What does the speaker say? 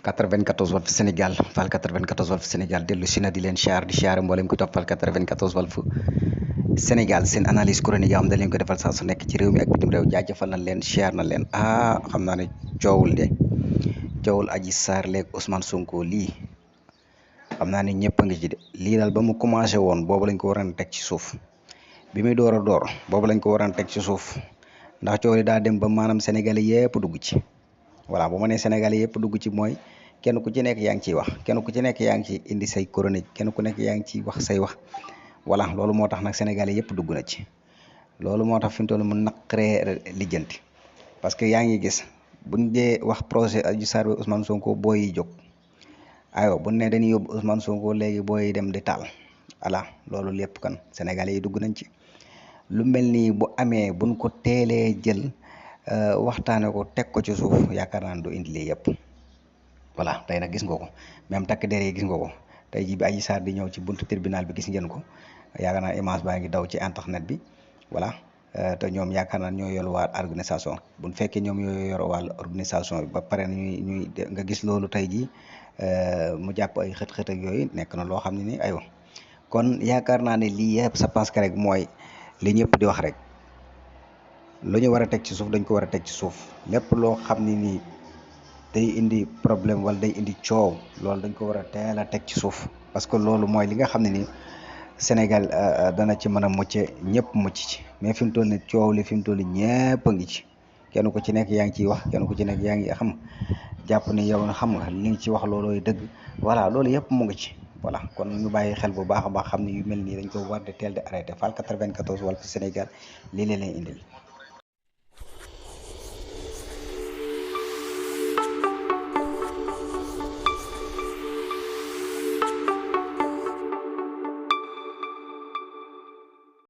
94 Walf Sénégal Fall 94 Walf Sénégal dellu si na di leen siyaar di siyaare mboolem ku toppal 94 Walf Sénégal seen analyse chronique yoo xam ne leen ko defal saa su nekk ci réew mi ak bitim réew jaajëfal na leen siyaar na leen xam naa ne coowul Adji Sarr leeg Ousmane Sonko lii xam naa ne ñëpp a ngi ci de lii daal ba mu commencé woon boobu lañ ko waroon teg ci suuf bi muy door a door boobu lañ ko waroon teg ci suuf ndax coow li daa dem ba maanaam sénégalais yëpp dugg ci voilà bu ma nee sénégalais yëpp dugg ci mooy kenn ku ci nekk yaa ngi ciy wax kenn ku ci nekk yaa ngi ci indi say chronique kenn ku nekk yaa ngi ciy wax say wax voilà loolu moo tax nag sénégalais yëpp dugg na ci loolu moo tax fi mu toll mu naqaree lijjanti parce que yaa ngi gis buñ dee wax projet Adji Sarr bi Ousmane Sonko booy yi jóg aywa buñ ne dañuy yóbbu Ousmane Sonko léegi booy yi dem di taal voilà loolu lépp kan sénégalais yi dugg nañ ci lu mel nii bu amee buñ ko teelee jël waxtaane ko teg ko ci suuf yaakaar naa ne du indi lii yëpp voilà tey nag gis nga ko même takk der yi gis nga ko tey jii bi Adji Sarr di ñëw ci buntu tribunal bi gis ngeen ko yaakaar naa image baa ngi daw ci internet bi voilà te ñoom yaakaar naa ñoo yor waa organisation bu fekkee ñoom ñoo yor wàllu organisation bi ba pare ñuy nga gis loolu tey jii mu jàpp ay xët-xët ak yooyu nekk na loo xam ne ni aywa kon yaakaar naa ne lii yëpp sa pense que rek mooy li ñëpp di wax rek lu ñu war a teg ci suuf dañ ko war a teg ci suuf lépp loo xam ne nii day indi problème wala day indi coow loolu dañ ko war a teel a teg ci suuf parce que loolu mooy li nga xam ne nii Sénégal dana ci mën a mucc ñëpp mucc ci mais fi mu toll nii coow li fi mu toll nii ñëpp a ngi ci kenn ku ci nekk yaa ngi ciy wax kenn ku ci nekk yaa ngi xam jàpp ni yow xam nga li nga ci wax loolooy dëgg voilà loolu yëpp mu ngi ci voilà kon ñu bàyyi xel bu baax a baax xam ne yu mel nii dañ ko war di teel di arrêté Fall 94 Walf Sénégal lii leen indil.